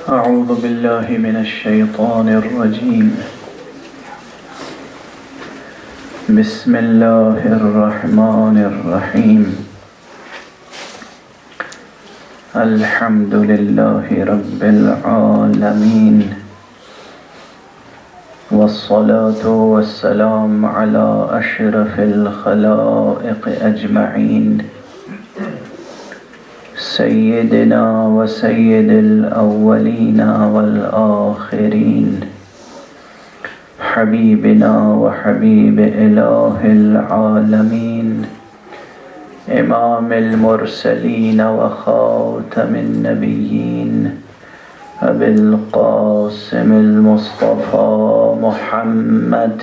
أعوذ بالله من الشيطان الرجيم. بسم الله الرحمن الرحيم. الحمد لله رب العالمين، والصلاة والسلام على أشرف الخلائق أجمعين، سيدنا وسيد الأولين والآخرين، حبيبنا وحبيب إله العالمين، إمام المرسلين وخاتم النبيين، أبي القاسم المصطفى محمد،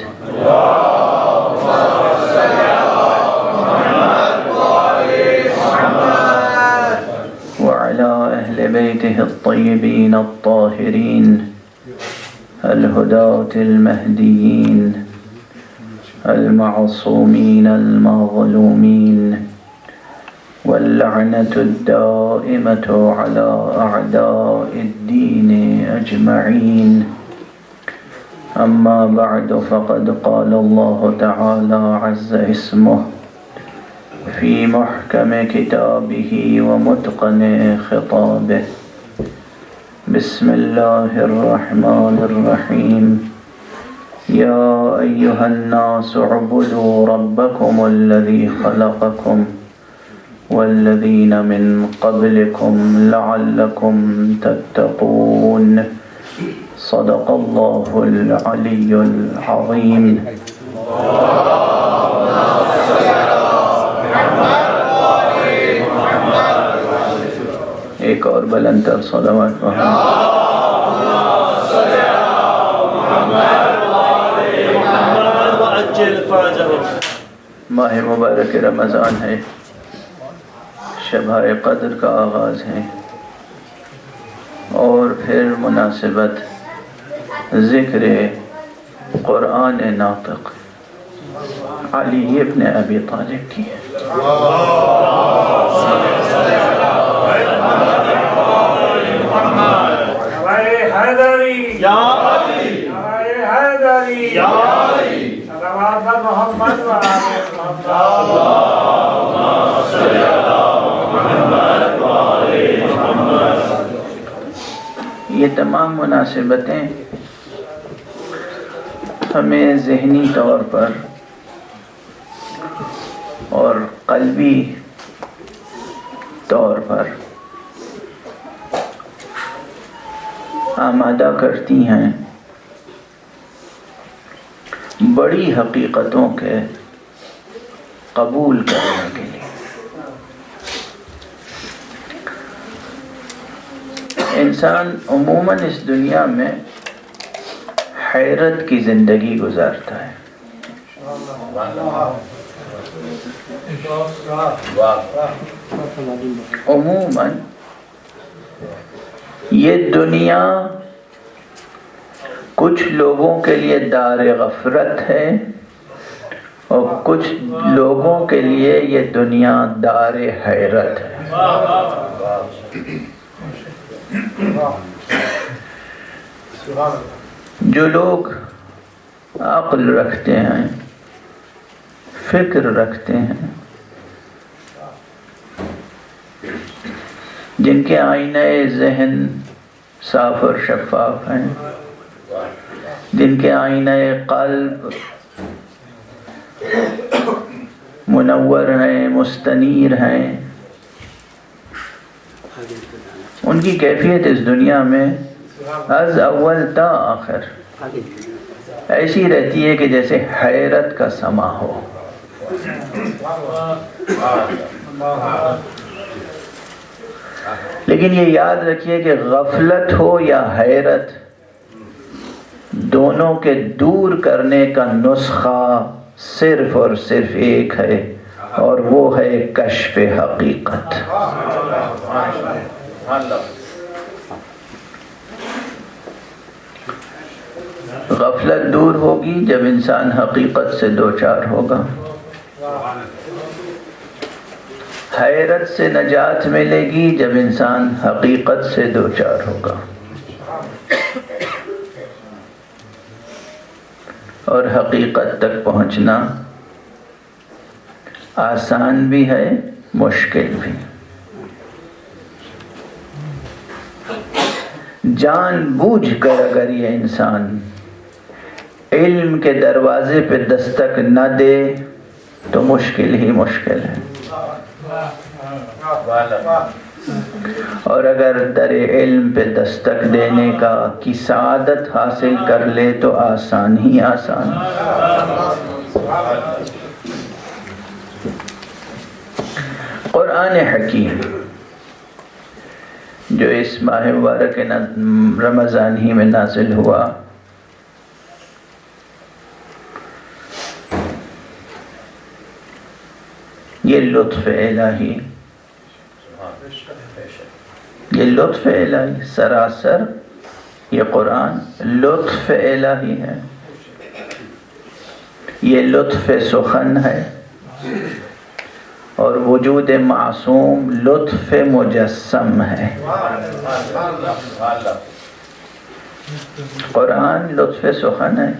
وعلى أهل بيته الطيبين الطاهرين الهداة المهديين المعصومين المظلومين، واللعنة الدائمة على أعداء الدين أجمعين. أما بعد، فقد قال الله تعالى عز اسمه في محكم كتابه ومتقن خطابه. بسم الله الرحمن الرحيم. يا أيها الناس اعبدوا ربكم الذي خلقكم والذين من قبلكم لعلكم تتقون. صدق الله العلي العظيم. ایک اور بلند تر صلوات پڑھیں۔ ماہ مبارک رمضان ہے، شبۂ قدر کا آغاز ہے، اور پھر مناسبت ذکر قرآن ناطق علی ابن ابی طالب کی ہے۔ یہ تمام مناسبتیں ہمیں ذہنی طور پر اور قلبی طور پر آمادہ کرتی ہیں بڑی حقیقتوں کے قبول کرنے کے لیے۔ انسان عموماً اس دنیا میں حیرت کی زندگی گزارتا ہے۔ عموماً یہ دنیا کچھ لوگوں کے لیے دار غفرت ہے، اور کچھ لوگوں کے لیے یہ دنیا دار حیرت ہے۔ جو لوگ عقل رکھتے ہیں، فکر رکھتے ہیں، جن کے آئینہ ذہن صاف اور شفاف ہیں، جن کے آئینہ قلب منور ہیں، مستنیر ہیں، ان کی کیفیت اس دنیا میں از اول تا آخر ایسی رہتی ہے کہ جیسے حیرت کا سما ہو۔ لیکن یہ یاد رکھیے کہ غفلت ہو یا حیرت، دونوں کے دور کرنے کا نسخہ صرف اور صرف ایک ہے، اور وہ ہے کشف حقیقت۔ غفلت دور ہوگی جب انسان حقیقت سے دوچار ہوگا، حیرت سے نجات ملے گی جب انسان حقیقت سے دوچار ہوگا۔ اور حقیقت تک پہنچنا آسان بھی ہے، مشکل بھی۔ جان بوجھ کر اگر یہ انسان علم کے دروازے پہ دستک نہ دے تو مشکل ہی مشکل ہے، اور اگر در علم پہ دستک دینے کی سعادت حاصل کر لے تو آسان ہی آسان۔ قرآن حکیم جو اس ماہ مبارک رمضان ہی میں نازل ہوا، یہ لطف الہی، یہ لطف الہی سراسر، یہ قرآن لطف الہی ہے، یہ لطف سخن ہے، اور وجود معصوم لطف مجسم ہے۔ قرآن لطف سخن ہے،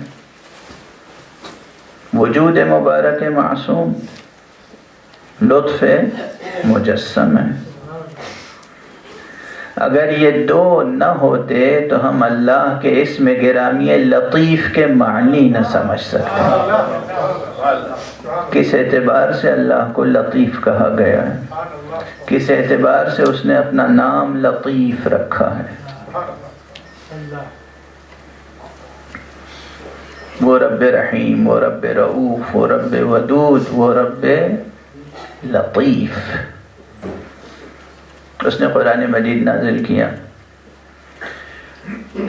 وجود مبارک معصوم لطف مجسم ہے۔ اگر یہ دو نہ ہوتے تو ہم اللہ کے اسم گرامی لطیف کے معنی نہ سمجھ سکتے۔ کس اعتبار سے اللہ کو لطیف کہا گیا ہے، کس اعتبار سے اس نے اپنا نام لطیف رکھا ہے۔ وہ رب رحیم، وہ رب رؤوف، وہ رب ودود، وہ رب لطیف۔ اس نے قرآن مجید نازل کیا۔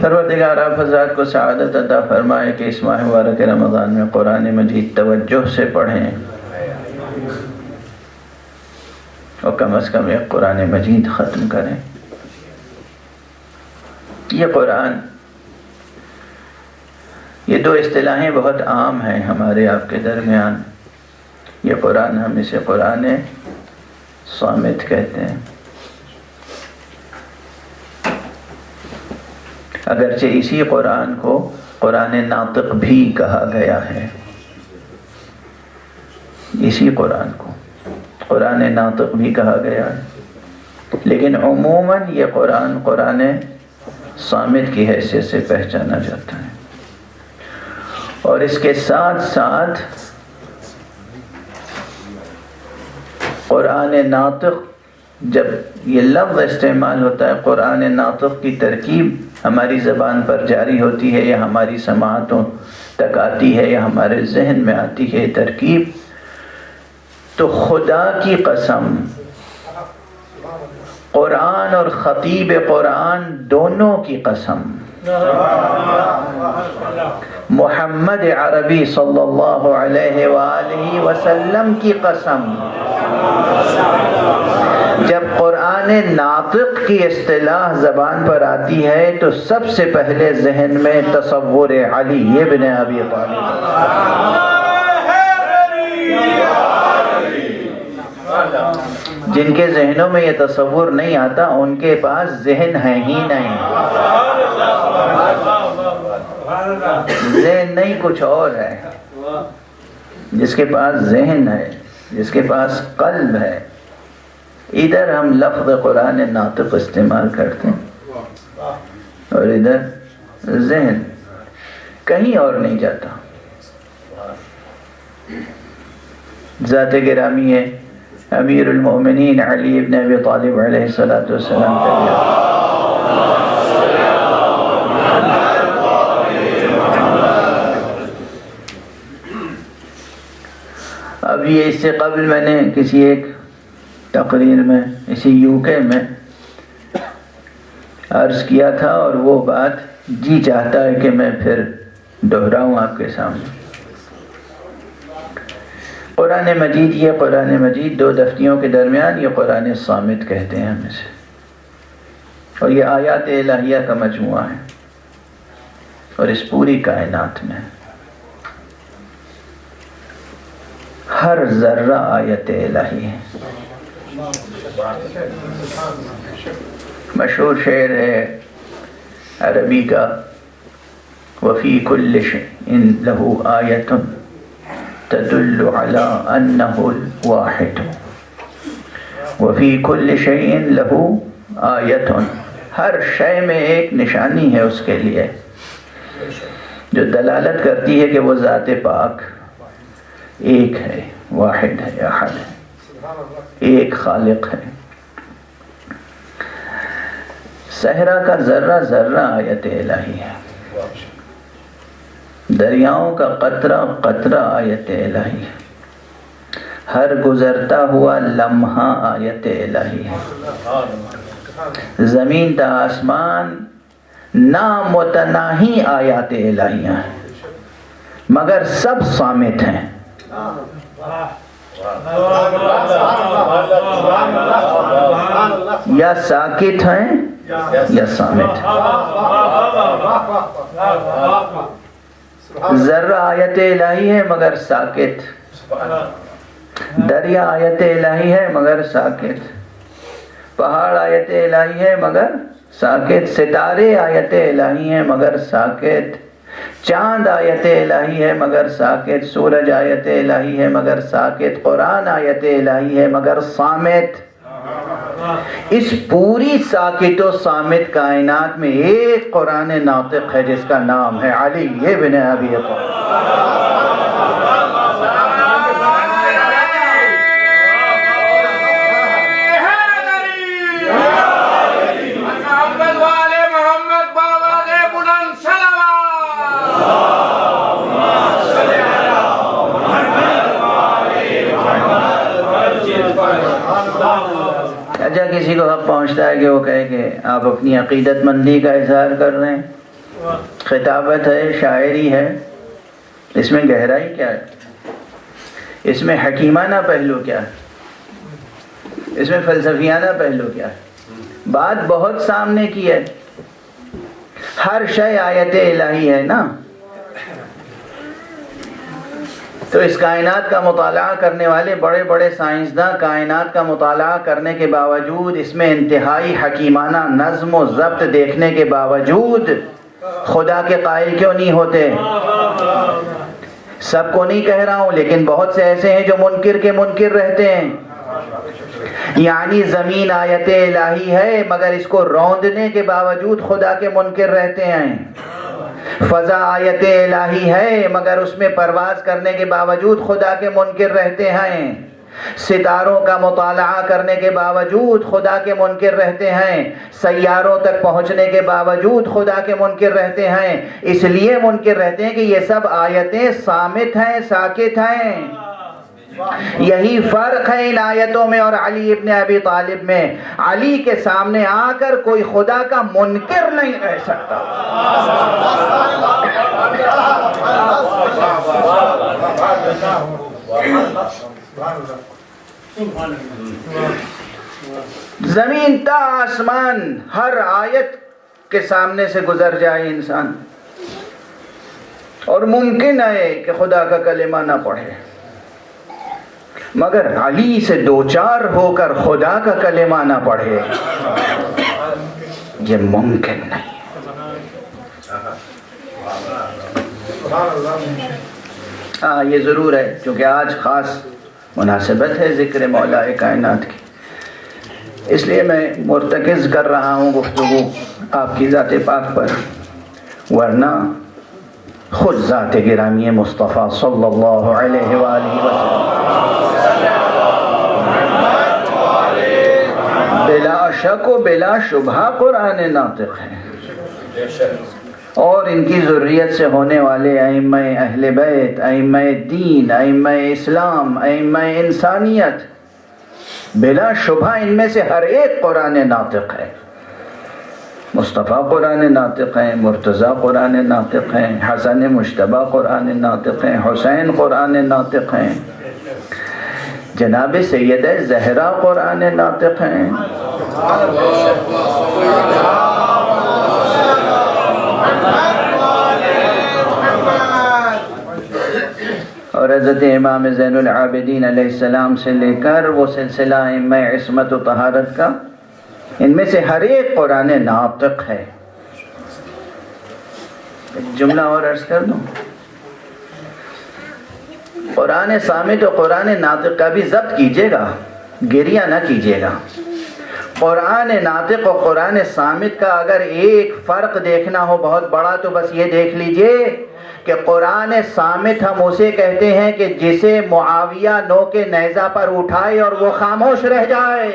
پروردگار آپ حضرات کو سعادت عطا فرمائے کہ اس ماہ مبارک رمضان میں قرآن مجید توجہ سے پڑھیں، اور کم از کم ایک قرآن مجید ختم کریں۔ یہ قرآن، یہ دو اصطلاحیں بہت عام ہیں ہمارے آپ کے درمیان۔ یہ قرآن، ہم اسے قرآن صامت کہتے ہیں، اگرچہ اسی قرآن کو قرآن ناطق بھی کہا گیا ہے، اسی قرآن کو قرآن ناطق بھی کہا گیا ہے، لیکن عموماً یہ قرآن قرآن صامت کی حیثیت سے پہچانا جاتا ہے۔ اور اس کے ساتھ ساتھ قرآن ناطق، جب یہ لفظ استعمال ہوتا ہے، قرآن ناطق کی ترکیب ہماری زبان پر جاری ہوتی ہے، یا ہماری سماعتوں تک آتی ہے، یا ہمارے ذہن میں آتی ہے ترکیب، تو خدا کی قسم، قرآن اور خطیب قرآن دونوں کی قسم، محمد عربی صلی اللہ علیہ وآلہ وسلم کی قسم، جب قرآن ناطق کی اصطلاح زبان پر آتی ہے تو سب سے پہلے ذہن میں تصور علی ابن ابی طالب، جن کے ذہنوں میں یہ تصور نہیں آتا ان کے پاس ذہن ہے ہی نہیں، ذہن نہیں کچھ اور ہے۔ جس کے پاس ذہن ہے، جس کے پاس قلب ہے، ادھر ہم لفظ قرآن ناطق استعمال کرتے ہیں، اور ادھر ذہن کہیں اور نہیں جاتا۔ ذات گرامی ہے امیر المؤمنین علی ابن ابی طالب علیہ السلام تیار۔ اب یہ اس سے قبل میں نے کسی ایک تقریر میں اسی UK میں عرض کیا تھا، اور وہ بات جی چاہتا ہے کہ میں پھر دہراؤں آپ کے سامنے۔ قرآن مجید، یہ قرآن مجید دو دفتیوں کے درمیان یہ قرآن صامت کہتے ہیں ہم اسے، اور یہ آیات الہیہ کا مجموعہ ہے، اور اس پوری کائنات میں ہر ذرہ آیت الہی ہے۔ مشہور شعر ہے عربی کا، وفی کل شیء لہ آیۃ تدل علی انہ الواحد، وفی کل شیء لہ آیۃ، ہر شے میں ایک نشانی ہے اس کے لیے جو دلالت کرتی ہے کہ وہ ذات پاک ایک ہے، واحد ہے، احد ہے، ایک خالق ہے۔ صحرا کا ذرہ ذرہ آیت الہی ہے، دریاؤں کا قطرہ قطرہ آیت الہی ہے، ہر گزرتا ہوا لمحہ آیت الہی ہے، زمین تا آسمان نامتناہی آیات الہیہ ہیں، مگر سب صامت ہیں۔ یا ساکت ہیں یا صامت ہیں۔ ذرہ آیت الہی ہے مگر ساکت، دریا آیت الہی ہے مگر ساکت، پہاڑ آیت الہی ہے مگر ساکت، ستارے آیت الہی ہیں مگر ساکت، چاند آیت الہی ہے مگر ساکت، سورج آیت الہی ہے مگر ساکت، قرآن آیت الہی ہے مگر صامت۔ اس پوری ساکت و صامت کائنات میں ایک قرآن ناطق ہے جس کا نام ہے علی ابن ابی طالب۔ اچھا، کسی کو حق پہنچتا ہے کہ وہ کہے کہ آپ اپنی عقیدت مندی کا اظہار کر رہے ہیں، خطابت ہے، شاعری ہے، اس میں گہرائی کیا ہے؟ اس میں حکیمانہ پہلو کیا ہے؟ اس میں فلسفیانہ پہلو کیا ہے؟ بات بہت سامنے کی ہے، ہر شے آیت الہی ہے نا۔ تو اس کائنات کا مطالعہ کرنے والے بڑے بڑے سائنسداں کائنات کا مطالعہ کرنے کے باوجود، اس میں انتہائی حکیمانہ نظم و ضبط دیکھنے کے باوجود خدا کے قائل کیوں نہیں ہوتے؟ سب کو نہیں کہہ رہا ہوں، لیکن بہت سے ایسے ہیں جو منکر کے منکر رہتے ہیں۔ یعنی زمین آیت الہی ہے مگر اس کو روندنے کے باوجود خدا کے منکر رہتے ہیں، فضا آیت الہی ہے مگر اس میں پرواز کرنے کے باوجود خدا کے منکر رہتے ہیں، ستاروں کا مطالعہ کرنے کے باوجود خدا کے منکر رہتے ہیں، سیاروں تک پہنچنے کے باوجود خدا کے منکر رہتے ہیں۔ اس لیے منکر رہتے ہیں کہ یہ سب آیتیں صامت ہیں، ساکت ہیں۔ یہی فرق ہے ان آیتوں میں اور علی ابن ابی طالب میں۔ علی کے سامنے آ کر کوئی خدا کا منکر نہیں رہ سکتا۔ زمین تا آسمان ہر آیت کے سامنے سے گزر جائے انسان، اور ممکن ہے کہ خدا کا کلمہ نہ پڑھے، مگر علی سے دوچار ہو کر خدا کا کلمہ نہ پڑھے، یہ ممکن نہیں۔ ہاں، یہ ضرور ہے کیونکہ آج خاص مناسبت ہے ذکر مولا کائنات کی، اس لیے میں مرتکز کر رہا ہوں گفتگو آپ کی ذات پاک پر، ورنہ خود ذات گرامی مصطفیٰ صلی اللہ علیہ وآلہ وسلم بلا شک و بلا شبہ قرآن ناطق ہے، اور ان کی ذریت سے ہونے والے ائمہ اہل بیت، ائمہ دین، ائمہ اسلام، ائمہ انسانیت، بلا شبہ ان میں سے ہر ایک قرآن ناطق ہے۔ مصطفیٰ قرآن ناطق ہیں، مرتضیٰ قرآن ناطق ہیں، حسن مجتبیٰ قرآن ناطق ہیں، حسین قرآن ناطق ہیں، جناب سیدہ زہرا قرآن ناطق ہیں، اور حضرت امام زین العابدین علیہ السلام سے لے کر وہ سلسلہ ائمہ عصمت و طہارت کا، ان میں سے ہر ایک قرآن ناطق ہے۔ جملہ اور عرض کر دوں، قرآن صامت و قرآن ناطق کا بھی ضبط کیجیے گا، گریہ نہ کیجیے گا۔ قرآن ناطق و قرآن صامت کا اگر ایک فرق دیکھنا ہو بہت بڑا تو بس یہ دیکھ لیجئے کہ قرآن صامت ہم اسے کہتے ہیں کہ جسے معاویہ نو کے نیزہ پر اٹھائے اور وہ خاموش رہ جائے،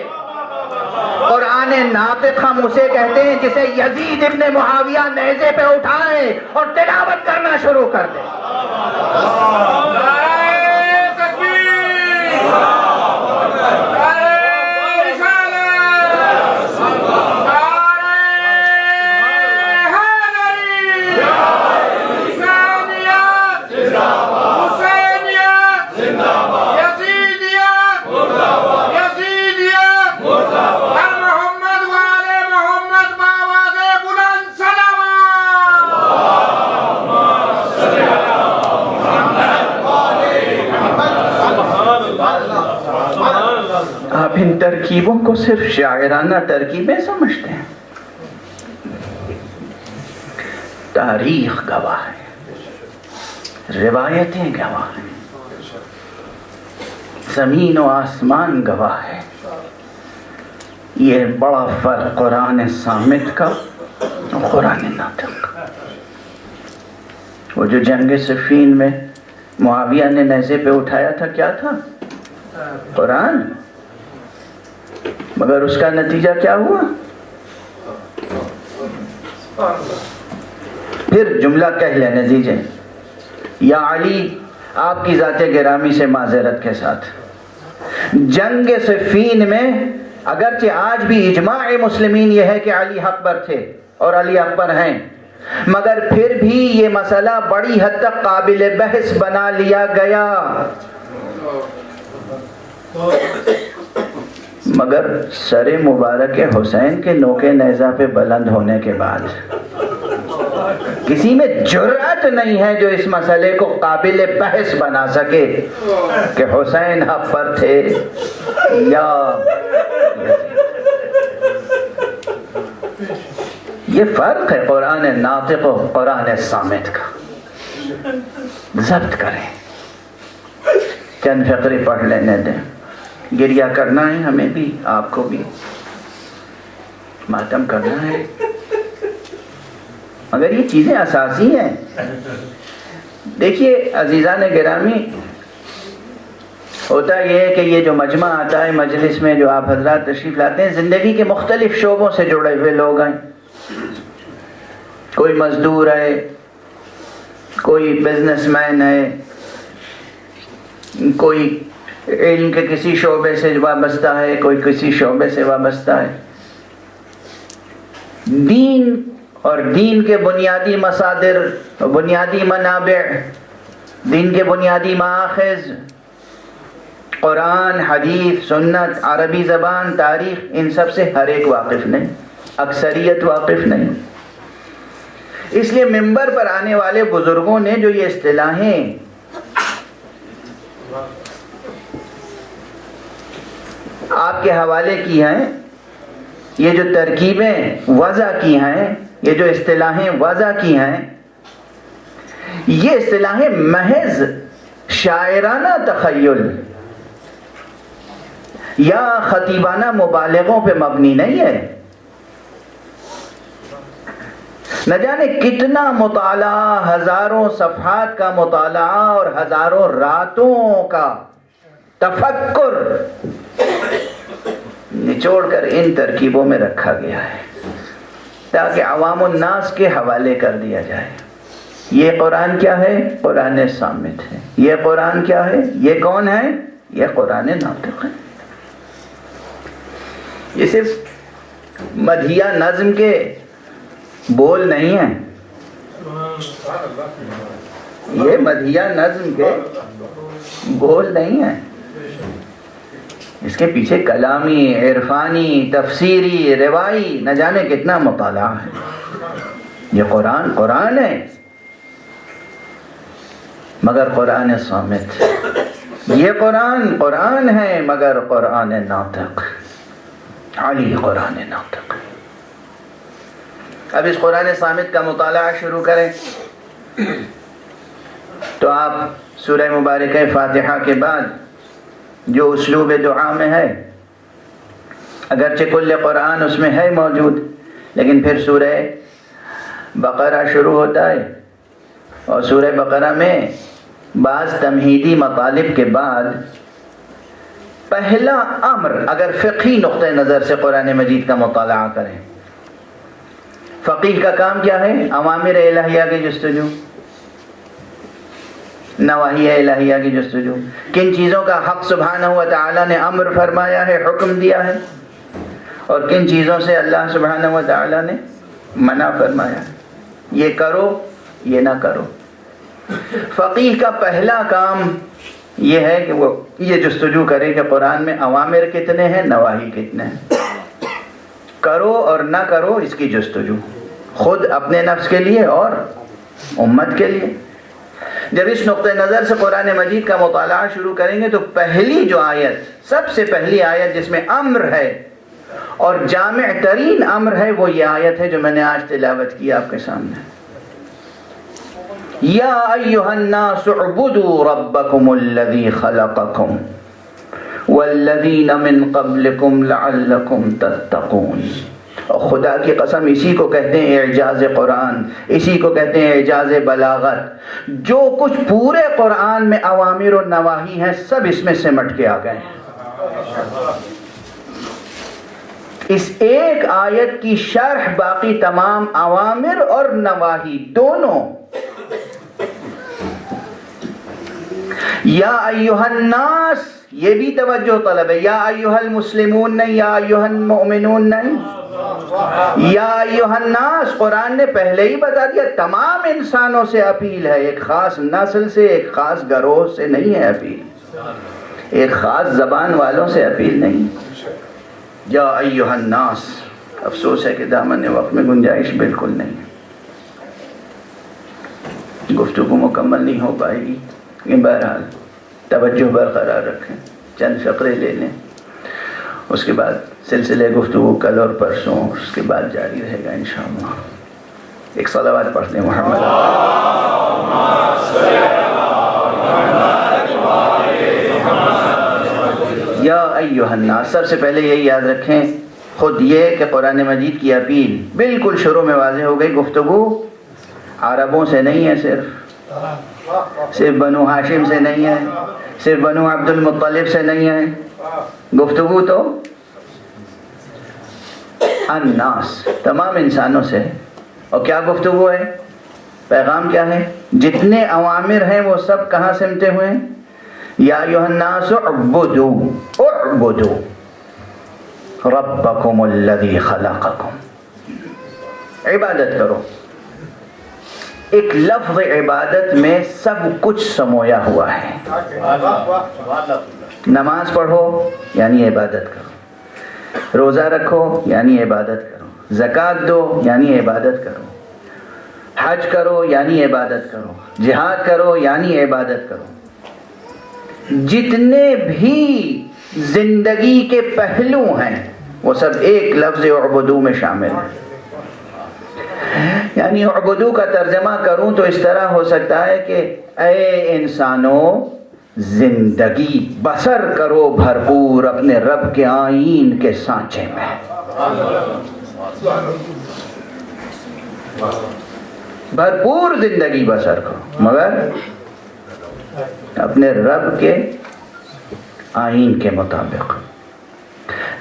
قرآن ناطق ہم اسے کہتے ہیں جسے یزید ابن معاویہ نیزے پہ اٹھائے اور تلاوت کرنا شروع کر دے۔ آپ ان ترکیبوں کو صرف شاعرانہ ترکیبیں سمجھتے ہیں، تاریخ گواہ ہے، روایتیں گواہ ہیں، زمین و آسمان گواہ ہے۔ یہ بڑا فرق قرآن صامت کا اور قرآن ناطق کا۔ وہ جو جنگ صفین میں معاویہ نے نیزے پہ اٹھایا تھا، کیا تھا؟ قرآن، مگر اس کا نتیجہ کیا ہوا؟ پھر جملہ کہہ لینے دیجئے، یا علی، آپ کی ذات گرامی سے معذرت کے ساتھ، جنگ صفین میں اگرچہ آج بھی اجماع مسلمین یہ ہے کہ علی اکبر تھے اور علی اکبر ہیں، مگر پھر بھی یہ مسئلہ بڑی حد تک قابل بحث بنا لیا گیا۔ مگر سر مبارک حسین کے نوکے نیزہ پہ بلند ہونے کے بعد کسی میں جرأت نہیں ہے جو اس مسئلے کو قابل بحث بنا سکے کہ حسین حق پر تھے یا یہ فرق ہے قرآن ناطق و قرآن صامت کا۔ ضبط کریں، چند فقرے پڑھ لینے دیں، گریہ کرنا ہے ہمیں بھی، آپ کو بھی ماتم کرنا ہے، مگر یہ چیزیں اساسی ہیں۔ دیکھیے عزیزان گرامی، ہوتا یہ ہے کہ یہ جو مجمع آتا ہے، مجلس میں جو آپ حضرات تشریف لاتے ہیں، زندگی کے مختلف شعبوں سے جڑے ہوئے لوگ ہیں، کوئی مزدور ہے، کوئی بزنس مین ہے، کوئی علم کے کسی شعبے سے وابستہ ہے، کوئی کسی شعبے سے وابستہ ہے۔ دین اور دین کے بنیادی مصادر، بنیادی منابع، دین کے بنیادی مآخذ، قرآن، حدیث، سنت، عربی زبان، تاریخ، ان سب سے ہر ایک واقف نہیں، اکثریت واقف نہیں۔ اس لیے منبر پر آنے والے بزرگوں نے جو یہ اصطلاحیں آپ کے حوالے کی ہیں، یہ جو ترکیبیں وضع کی ہیں، یہ جو اصطلاحیں وضع کی ہیں، یہ اصطلاحیں محض شاعرانہ تخیل یا خطیبانہ مبالغوں پہ مبنی نہیں ہے۔ نہ جانے کتنا مطالعہ، ہزاروں صفحات کا مطالعہ اور ہزاروں راتوں کا تفکر نچوڑ کر ان ترکیبوں میں رکھا گیا ہے تاکہ عوام الناس کے حوالے کر دیا جائے۔ یہ قرآن کیا ہے؟ قرآن صامت ہے۔ یہ قرآن کیا ہے؟ یہ کون ہے؟ یہ قرآن ناطق ہے۔ یہ صرف مدحیہ نظم کے بول نہیں ہیں، یہ مدحیہ نظم کے بول نہیں ہیں، اس کے پیچھے کلامی، عرفانی، تفسیری، روائی نہ جانے کتنا مطالعہ ہے۔ یہ قرآن قرآن ہے مگر قرآن صامت، یہ قرآن قرآن ہے مگر قرآن ناطق، علی قرآن ناطق۔ اب اس قرآن صامت کا مطالعہ شروع کریں۔ تو آپ سورہ مبارکہ فاتحہ کے بعد جو اسلوب دعا میں ہے، اگرچہ کل قرآن اس میں ہے موجود، لیکن پھر سورہ بقرہ شروع ہوتا ہے، اور سورہ بقرہ میں بعض تمہیدی مطالب کے بعد پہلا امر، اگر فقہی نقطہ نظر سے قرآن مجید کا مطالعہ کریں، فقیہ کا کام کیا ہے؟ اوامر الہیہ کی جستجو، نواہی الہیہ کی جستجو، کن چیزوں کا حق سبحانہ و تعالی نے امر فرمایا ہے، حکم دیا ہے، اور کن چیزوں سے اللہ سبحانہ و تعالی نے منع فرمایا ہے، یہ کرو یہ نہ کرو۔ فقیہ کا پہلا کام یہ ہے کہ وہ یہ جستجو کرے کہ قرآن میں اوامر کتنے ہیں، نواہی کتنے ہیں، کرو اور نہ کرو اس کی جستجو، خود اپنے نفس کے لیے اور امت کے لیے۔ جب اس نقطہ نظر سے قرآن مجید کا مطالعہ شروع کریں گے تو پہلی جو آیت، سب سے پہلی آیت جس میں امر ہے اور جامع ترین امر ہے، وہ یہ آیت ہے جو میں نے آج تلاوت کی آپ کے سامنے۔ یا ایھا الناس اعبدوا ربکم الذی خلقکم والذین من قبلکم لعلکم تتقون۔ اور خدا کی قسم اسی کو کہتے ہیں اعجاز قرآن، اسی کو کہتے ہیں اعجاز بلاغت۔ جو کچھ پورے قرآن میں اوامر و نواہی ہیں سب اس میں سمٹ کے آ گئے ہیں۔ اس ایک آیت کی شرح باقی تمام اوامر اور نواہی دونوں۔ یا ایھا الناس، یہ بھی توجہ طلب ہے، یا ایھا المسلمون نہیں، یا ایھا المؤمنون نہیں، یا ایھا الناس قرآن نے پہلے ہی بتا دیا تمام انسانوں سے اپیل ہے، ایک خاص نسل سے، ایک خاص گروہ سے نہیں ہے اپیل، ایک خاص زبان والوں سے اپیل نہیں۔ یا ایھا الناس، افسوس ہے کہ دامن وقت میں گنجائش بالکل نہیں ہے، گفتگو مکمل نہیں ہو پائے گی، لیکن بہرحال توجہ برقرار رکھیں، چند فقرے لے لیں، اس کے بعد سلسلے گفتگو کل اور پرسوں اس کے بعد جاری رہے گا انشاءاللہ۔ ایک صلوات پڑھتے ہیں محمد۔ یا ایھا الناس، سب سے پہلے یہی یاد رکھیں، خود یہ کہ قرآن مجید کی اپیل بالکل شروع میں واضح ہو گئی، گفتگو عربوں سے نہیں ہے، صرف بنو ہاشم سے نہیں ہے، صرف بنو عبد المطلب سے نہیں ہے، گفتگو تو الناس، تمام انسانوں سے۔ اور کیا گفتگو ہے، پیغام کیا ہے؟ جتنے اوامر ہیں وہ سب کہاں سمٹے ہوئے ہیں؟ یا ایھا الناس اعبدوا ربکم الذی خلقکم، عبادت کرو۔ ایک لفظ عبادت میں سب کچھ سمویا ہوا ہے۔ نماز پڑھو یعنی عبادت کرو، روزہ رکھو یعنی عبادت کرو، زکوٰۃ دو یعنی عبادت کرو، حج کرو یعنی عبادت کرو، جہاد کرو یعنی عبادت کرو۔ جتنے بھی زندگی کے پہلو ہیں وہ سب ایک لفظ اعبدو میں شامل ہیں۔ یعنی اعبدو کا ترجمہ کروں تو اس طرح ہو سکتا ہے کہ اے انسانوں، زندگی بسر کرو بھرپور اپنے رب کے آئین کے سانچے میں۔ بھرپور زندگی بسر کرو، مگر اپنے رب کے آئین کے مطابق۔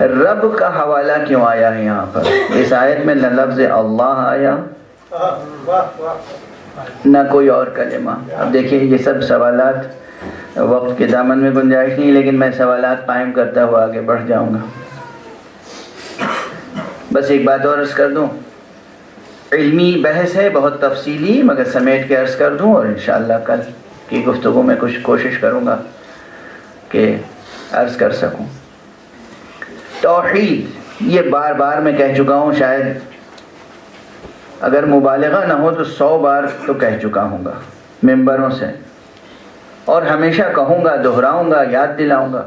رب کا حوالہ کیوں آیا ہے یہاں پر؟ اس آیت میں نہ لفظ اللہ آیا نہ کوئی اور کلمہ۔ اب دیکھیے یہ سب سوالات، وقت کے دامن میں گنجائش نہیں، لیکن میں سوالات قائم کرتا ہوا آگے بڑھ جاؤں گا۔ بس ایک بات اور عرض کر دوں، علمی بحث ہے بہت تفصیلی، مگر سمیٹ کے عرض کر دوں، اور انشاءاللہ کل کی گفتگو میں کچھ کوشش کروں گا کہ عرض کر سکوں۔ توحید، یہ بار بار میں کہہ چکا ہوں، شاید اگر مبالغہ نہ ہو تو 100 بار تو کہہ چکا ہوں گا ممبروں سے، اور ہمیشہ کہوں گا، دہراؤں گا، یاد دلاؤں گا۔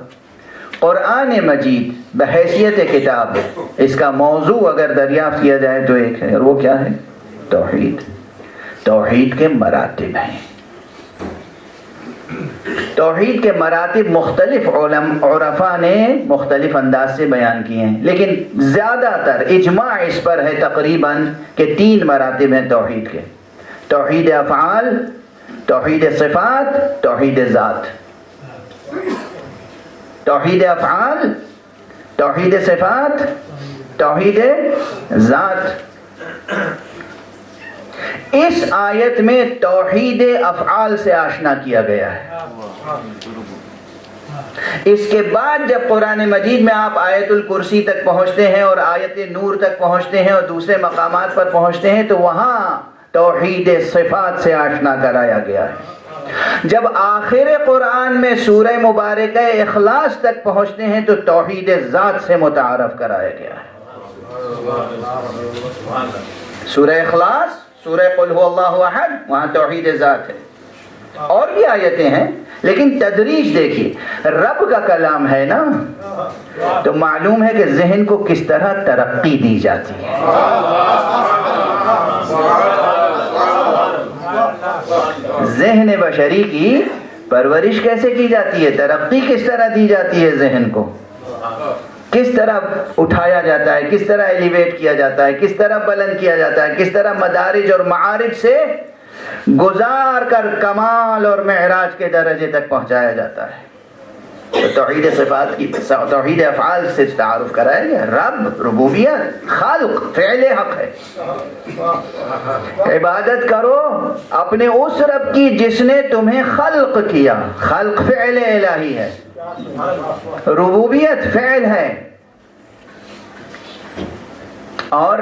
قرآن مجید بحیثیت کتاب، اس کا موضوع اگر دریافت کیا جائے تو ایک ہے، اور وہ کیا ہے؟ توحید۔ توحید کے مراتب ہیں. توحید کے مراتب مختلف عرفاء نے مختلف انداز سے بیان کیے ہیں، لیکن زیادہ تر اجماع اس پر ہے تقریباً کہ 3 مراتب ہیں توحید کے: توحید افعال، توحید صفات، توحید ذات. توحید افعال، توحید صفات، توحید ذات. اس آیت میں توحید افعال سے آشنا کیا گیا ہے. اس کے بعد جب قرآن مجید میں آپ آیت الکرسی تک پہنچتے ہیں اور آیت نور تک پہنچتے ہیں اور دوسرے مقامات پر پہنچتے ہیں تو وہاں توحید صفات سے آشنا کرایا گیا ہے. جب آخر قرآن میں سورہ مبارکہ اخلاص تک پہنچتے ہیں تو توحید ذات سے متعارف کرایا گیا ہے. سورہ اخلاص، سورہ قل هو اللہ احد، وہاں توحید ذات ہے. اور بھی آیتیں ہیں لیکن تدریج دیکھیے. رب کا کلام ہے نا، تو معلوم ہے کہ ذہن کو کس طرح ترقی دی جاتی ہے. ذہن بشری کی پرورش کیسے کی جاتی ہے، ترقی کس طرح دی جاتی ہے، ذہن کو کس طرح اٹھایا جاتا ہے، کس طرح ایلیویٹ کیا جاتا ہے، کس طرح بلند کیا جاتا ہے، کس طرح مدارج اور معارج سے گزار کر کمال اور معراج کے درجے تک پہنچایا جاتا ہے. تو توحید صفات کی، توحید افعال سے تعارف کرایا گیا. رب، ربوبیت، خلق، فعل حق ہے. عبادت کرو اپنے اس رب کی جس نے تمہیں خلق کیا. خلق فعل الہی ہے، ربوبیت فعل ہے. اور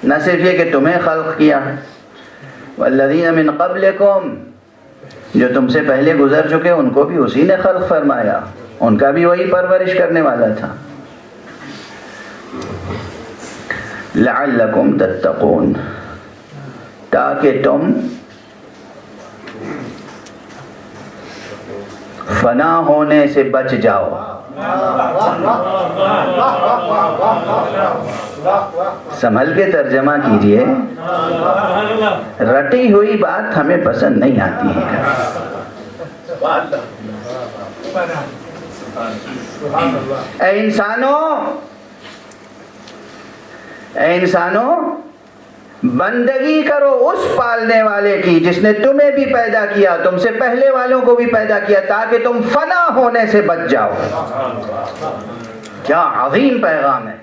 نہ صرف یہ کہ تمہیں خلق کیا، والذین من قبلکم، جو تم سے پہلے گزر چکے ان کو بھی اسی نے خلق فرمایا، ان کا بھی وہی پرورش کرنے والا تھا. لعلکم تتقون، تاکہ تم فنا ہونے سے بچ جاؤ. سنبھل کے ترجمہ کیجئے، رٹی ہوئی بات ہمیں پسند نہیں آتی ہے. اے انسانوں، بندگی کرو اس پالنے والے کی جس نے تمہیں بھی پیدا کیا، تم سے پہلے والوں کو بھی پیدا کیا، تاکہ تم فنا ہونے سے بچ جاؤ. کیا عظیم پیغام ہے.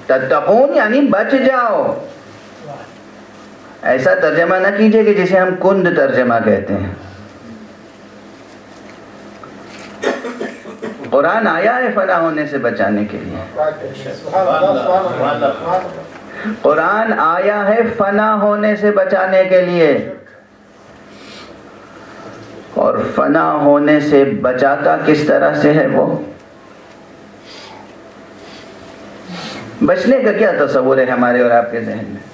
تتقون یعنی بچ جاؤ. ایسا ترجمہ نہ کیجئے کہ جسے ہم کند ترجمہ کہتے ہیں. قرآن آیا ہے فنا ہونے سے بچانے کے لیے. قرآن آیا ہے فنا ہونے سے بچانے کے لیے. اور فنا ہونے سے بچاتا کس طرح سے ہے؟ وہ بچنے کا کیا تصور ہے ہمارے اور آپ کے ذہن میں؟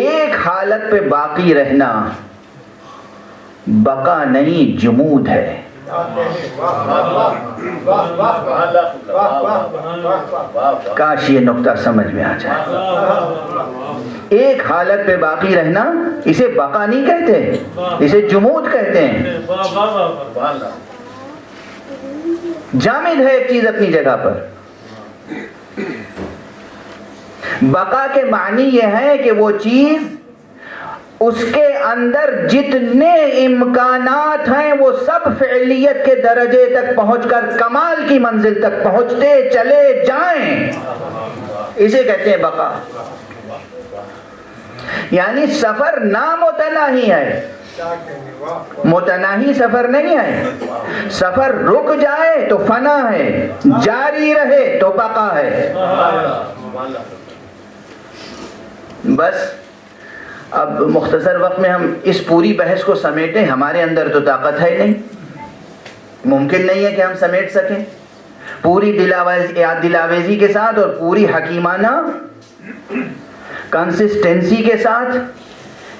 ایک حالت پہ باقی رہنا بقا نہیں، جمود ہے. کاش یہ نقطہ سمجھ میں آ جائے. ایک حالت پہ باقی رہنا اسے بقا نہیں کہتے، اسے جمود کہتے ہیں. جامد ہے ایک چیز اپنی جگہ پر. بقا کے معنی یہ ہے کہ وہ چیز، اس کے اندر جتنے امکانات ہیں وہ سب فعلیت کے درجے تک پہنچ کر کمال کی منزل تک پہنچتے چلے جائیں. اسے کہتے ہیں بقا. یعنی سفر نامتناہی ہے، متناہی سفر نہیں ہے. سفر رک جائے تو فنا ہے، جاری رہے تو بقا ہے. بس اب مختصر وقت میں ہم اس پوری بحث کو سمیٹیں. ہمارے اندر تو طاقت ہے نہیں، ممکن نہیں ہے کہ ہم سمیٹ سکیں. پوری دلاویزی کے ساتھ اور پوری حکیمانہ کنسسٹنسی کے ساتھ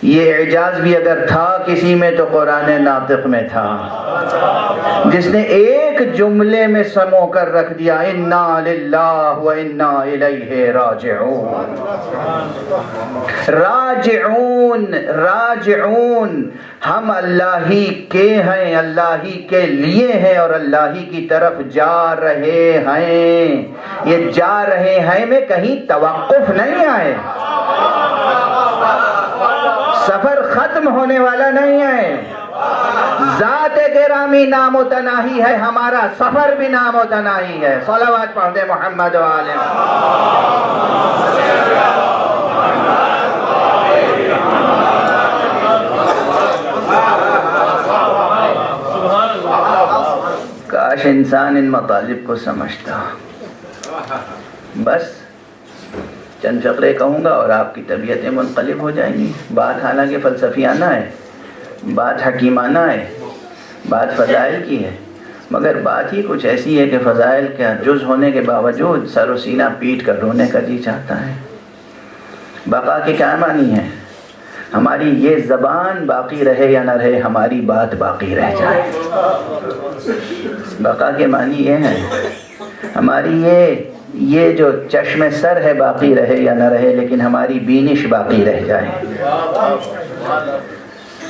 یہ اعجاز بھی اگر تھا کسی میں تو قرآن ناطق میں تھا، جس نے ایک جملے میں سمو کر رکھ دیا انا للہ و انا الیہ راجعون۔ راجعون راجعون، ہم اللہ ہی کے ہیں، اللہ ہی کے لیے ہیں اور اللہ ہی کی طرف جا رہے ہیں۔ یہ جا رہے ہیں میں کہیں توقف نہیں آئے، سفر ختم ہونے والا نہیں ہے۔ ذات گرامی نام و تناہی ہے، ہمارا سفر بھی نام و تناہی ہے۔ صلوات پڑھ دے محمد و آلہ۔ کاش انسان ان مطالب کو سمجھتا۔ بس چند فقرے کہوں گا اور آپ کی طبیعتیں منقلب ہو جائیں گی۔ بات حالانکہ فلسفیانہ ہے، بات حکیمانہ ہے، بات فضائل کی ہے، مگر بات ہی کچھ ایسی ہے کہ فضائل کا جز ہونے کے باوجود سر و سینہ پیٹ کر رونے کا جی چاہتا ہے۔ بقا کے کیا معنی ہے؟ ہماری یہ زبان باقی رہے یا نہ رہے، ہماری بات باقی رہ جائے۔ بقا کے معنی یہ ہے ہماری یہ جو چشم سر ہے باقی رہے یا نہ رہے، لیکن ہماری بینش باقی رہ جائے۔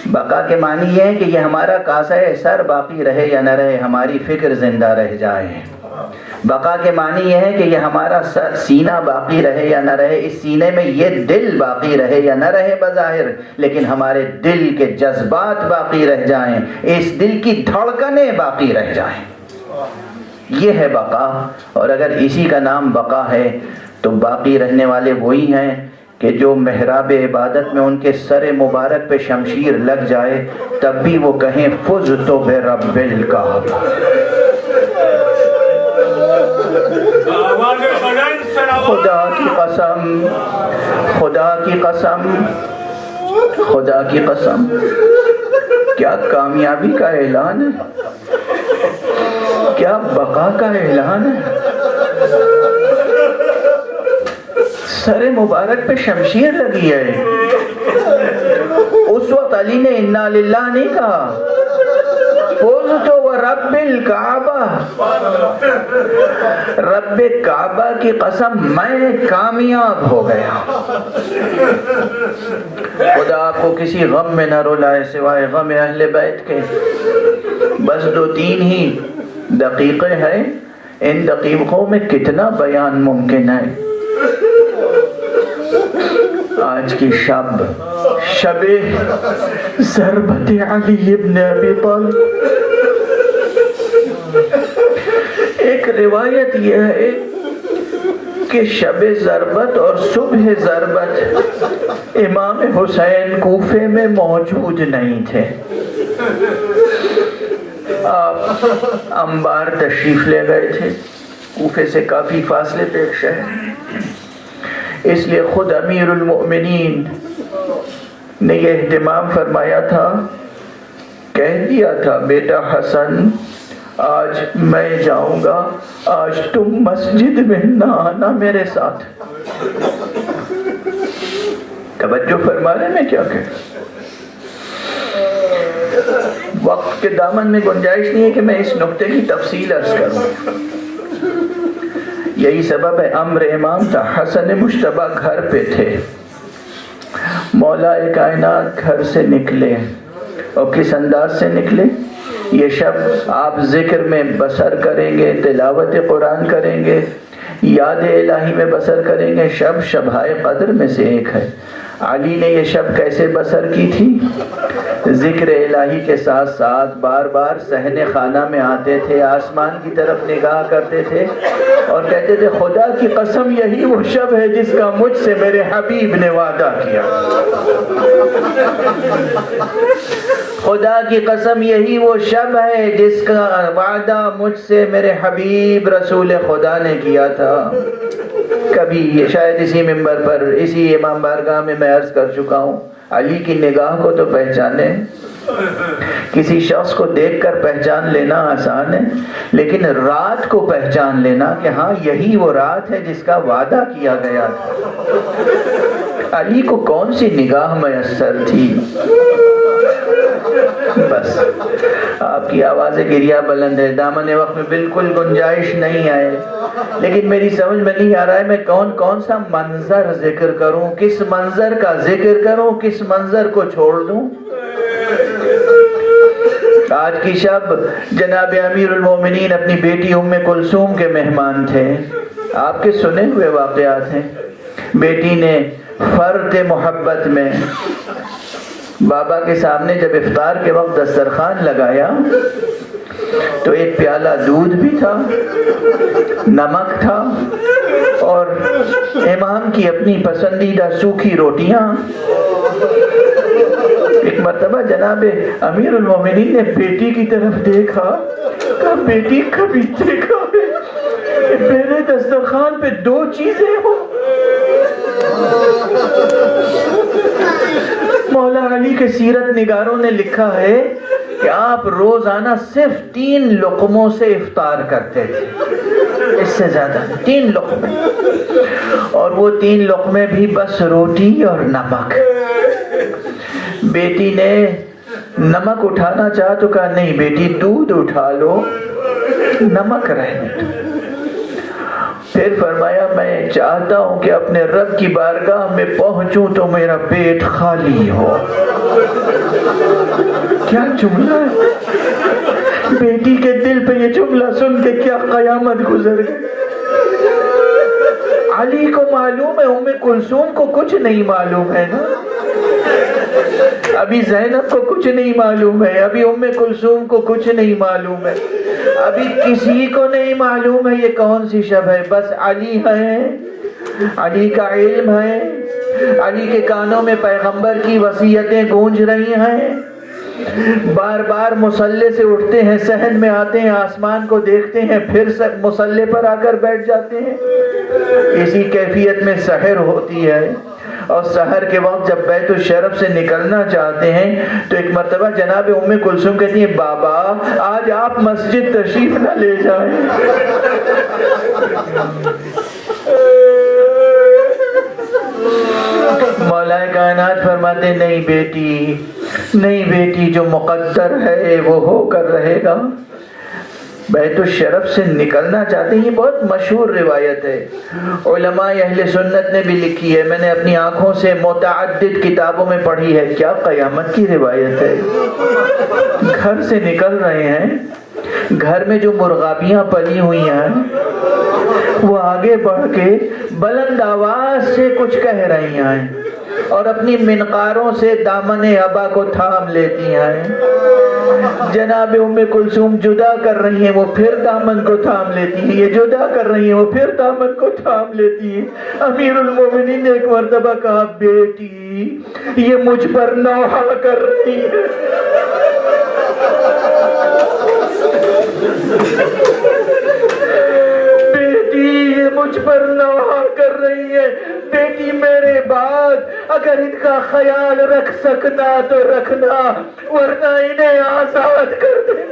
بقا کے معنی یہ ہے کہ یہ ہمارا کاسہ سر باقی رہے یا نہ رہے، ہماری فکر زندہ رہ جائے۔ بقا کے معنی یہ ہے کہ یہ ہمارا سینہ باقی رہے یا نہ رہے، اس سینے میں یہ دل باقی رہے یا نہ رہے بظاہر، لیکن ہمارے دل کے جذبات باقی رہ جائیں، اس دل کی دھڑکنیں باقی رہ جائیں۔ یہ ہے بقا۔ اور اگر اسی کا نام بقا ہے تو باقی رہنے والے وہی ہیں کہ جو محراب عبادت میں ان کے سر مبارک پہ شمشیر لگ جائے تب بھی وہ کہیں فزت برب الکعبہ۔ خدا کی قسم، خدا کی قسم، خدا کی قسم، کیا کامیابی کا اعلان ہے، کیا بقا کا اعلان ہے۔ سر مبارک پہ شمشیر لگی ہے۔ اس وقت علی نے انا للہ نہیں کہا، فزت ورب الکعبہ، رب کعبہ کی قسم میں کامیاب ہو گیا۔ خدا آپ کو کسی غم میں نہ رلائے سوائے غم اہل بیت کے۔ بس 2-3 ہی دقیقے ہیں، ان دقیقوں میں کتنا بیان ممکن ہے۔ آج کی شب ضربت علی ابن ابی طالب۔ ایک روایت یہ ہے کہ شب ضربت اور صبح ضربت امام حسین کوفے میں موجود نہیں تھے۔ آپ انبار تشریف لے گئے تھے، کوفے سے کافی فاصلے پہ ایک شہر، اس لیے خود امیر المؤمنین نے یہ اہتمام فرمایا تھا، کہہ دیا تھا بیٹا حسن آج میں جاؤں گا، آج تم مسجد میں نہ آنا میرے ساتھ۔ توجہ فرما رہے میں کیا کہہ رہا؟ وقت کے دامن میں گنجائش نہیں ہے کہ میں اس نقطے کی تفصیل عرض کروں۔ یہی سبب ہے امر امام تھا، حسن مشتبہ گھر پہ تھے، مولا کائنات گھر سے نکلے اور کس انداز سے نکلے؟ یہ شب آپ ذکر میں بسر کریں گے، تلاوت قرآن کریں گے، یاد الہی میں بسر کریں گے۔ شب شبہائے قدر میں سے ایک ہے۔ علی نے یہ شب کیسے بسر کی تھی؟ ذکر الہی کے ساتھ ساتھ بار بار صحن خانہ میں آتے تھے، آسمان کی طرف نگاہ کرتے تھے اور کہتے تھے خدا کی قسم یہی وہ شب ہے جس کا مجھ سے میرے حبیب نے وعدہ کیا۔ خدا کی قسم یہی وہ شب ہے جس کا وعدہ مجھ سے میرے حبیب رسول خدا نے کیا تھا۔ کبھی شاید اسی منبر پر، اسی امام بارگاہ میں عرض کر چکا ہوں، علی کی نگاہ کو تو پہچانے، کسی شخص کو دیکھ کر پہچان لینا آسان ہے، لیکن رات کو پہچان لینا کہ ہاں یہی وہ رات ہے جس کا وعدہ کیا گیا تھا۔ علی کو کون سی نگاہ میسر تھی؟ بس آپ کی آواز گریہ بلند ہے، دامن وقت میں بالکل گنجائش نہیں آئے، لیکن میری سمجھ میں نہیں آ رہا ہے میں کون سا منظر ذکر کروں، کس منظر کا ذکر کروں، کس منظر کو چھوڑ دوں۔ آج کی شب جناب امیر المومنین اپنی بیٹی ام کلثوم کے مہمان تھے، آپ کے سنے ہوئے واقعات ہیں۔ بیٹی نے فرد محبت میں بابا کے سامنے جب افطار کے وقت دسترخوان لگایا تو ایک پیالہ دودھ بھی تھا، نمک تھا، اور امام کی اپنی پسندیدہ سوکھی روٹیاں۔ ایک مرتبہ جناب امیر المومنین نے بیٹی کی طرف دیکھا، کہا بیٹی کبھی دیکھا ہے کہ میرے دسترخوان پہ دو چیزیں ہوں۔ مولا علی کے سیرت نگاروں نے لکھا ہے کہ آپ روزانہ صرف 3 لقموں سے افطار کرتے تھے، اس سے زیادہ 3 لقمے، اور وہ 3 لقمے بھی بس روٹی اور نمک۔ بیٹی نے نمک اٹھانا چاہا تو کہا نہیں بیٹی دودھ اٹھا لو، نمک رہنے دو۔ پھر فرمایا میں چاہتا ہوں کہ اپنے رب کی بارگاہ میں پہنچوں تو میرا پیٹ خالی ہو۔ کیا جملہ ہے! بیٹی کے دل پہ یہ جملہ سن کے کیا قیامت گزر گئی۔ علی کو معلوم ہے، ام کلثوم کو کچھ نہیں معلوم ہے نا، ابھی زینب کو کچھ نہیں معلوم ہے، ابھی ام کلثوم کو کچھ نہیں معلوم ہے، ابھی کسی کو نہیں معلوم ہے یہ کون سی شب ہے۔ بس علی ہے، علی کا علم ہے، علی کے کانوں میں پیغمبر کی وصیتیں گونج رہی ہیں، بار بار مصلی سے اٹھتے ہیں، صحن میں آتے ہیں، آسمان کو دیکھتے ہیں، پھر مصلی پر آ کر بیٹھ جاتے ہیں۔ اسی کیفیت میں سحر ہوتی ہے، اور سحر کے وقت جب بیت الشرف سے نکلنا چاہتے ہیں تو ایک مرتبہ جناب ام کلثوم کہتی ہیں بابا آج آپ مسجد تشریف نہ لے جائیں۔ مولا کائنات فرماتے نہیں بیٹی، نہیں بیٹی، جو مقدر ہے وہ ہو کر رہے گا۔ بیت الشرف سے نکلنا چاہتے ہیں، یہ بہت مشہور روایت ہے، علماء اہل سنت نے بھی لکھی ہے، میں نے اپنی آنکھوں سے متعدد کتابوں میں پڑھی ہے۔ کیا قیامت کی روایت ہے! گھر سے نکل رہے ہیں، گھر میں جو مرغابیاں پلی ہوئی ہیں وہ آگے بڑھ کے بلند آواز سے کچھ کہہ رہی ہیں اور اپنی منقاروں سے دامن ابا کو تھام لیتی ہیں۔ جناب ام کلثوم جدا کر رہی ہیں، وہ پھر دامن کو تھام لیتی ہیں، یہ جدا کر رہی ہیں، وہ پھر دامن کو تھام لیتی ہیں۔ امیر المومنین نے ایک مرتبہ کہا بیٹی یہ مجھ پر نوحہ کر رہی ہے۔ بیٹی یہ مجھ پر نوحہ کر رہی ہے، بیٹی میرے بعد اگر ان کا خیال رکھ سکنا تو رکھنا، ورنہ انہیں آزاد کر دے۔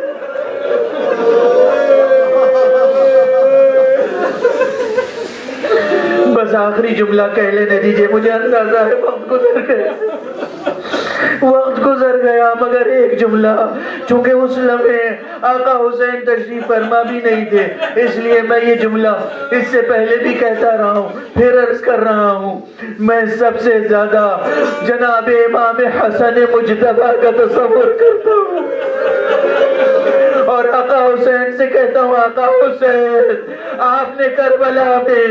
بس آخری جملہ کہہ لینے دیجئے، مجھے اندازہ ہے وقت گزر گیا، وقت گزر گیا، مگر ایک جملہ، چونکہ اس لمحے آقا حسین تشریف فرما بھی نہیں تھے، اس لیے میں یہ جملہ اس سے پہلے بھی کہتا رہا ہوں، پھر عرض کر رہا ہوں، میں سب سے زیادہ جناب امام حسن مجتبیٰ کا تصور کرتا ہوں، اور آقا حسین سے کہتا ہوں آقا حسین آپ نے کربلا میں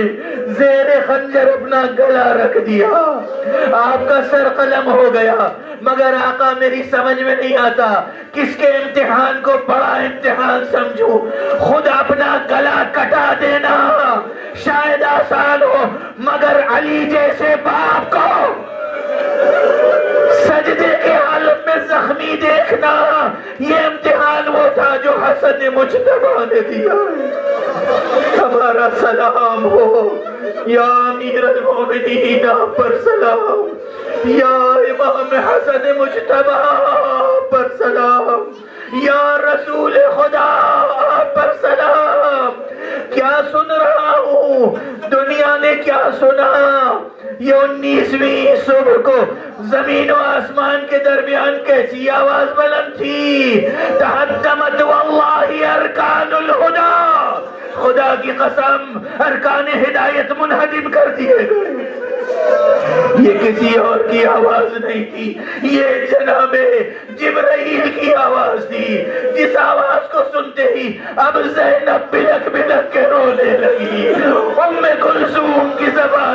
زیر خنجر اپنا گلا رکھ دیا، آپ کا سر قلم ہو گیا، مگر آقا میری سمجھ میں نہیں آتا کس کے امتحان کو بڑا امتحان سمجھوں، خود اپنا گلا کٹا دینا شاید آسان ہو، مگر علی جیسے باپ کو سجدے کے حالت میں زخمی دیکھنا، یہ امتحان وہ تھا جو حسن مجتبیٰ نے دیا۔ ہمارا سلام ہو یا امیر المومنین، آپ پر سلام، یا امام حسن مجتبیٰ آپ پر سلام، یا رسول خدا آپ پر سلام۔ کیا سن رہا ہوں؟ دنیا نے کیا سنا؟ یہ 19ویں صبح کو زمین و آسمان کے درمیان کیسی آواز بلند تھی؟ تہدمت واللہ ارکان الہدی، خدا کی قسم ارکان ہدایت منہدم کر دیے گئے۔ یہ کسی اور کی آواز نہیں تھی، یہ جناب جبرائیل کی آواز تھی، جس آواز کو سنتے ہی اب زینب بلک بلک کے رونے لگی۔ ام کلثوم کی زبان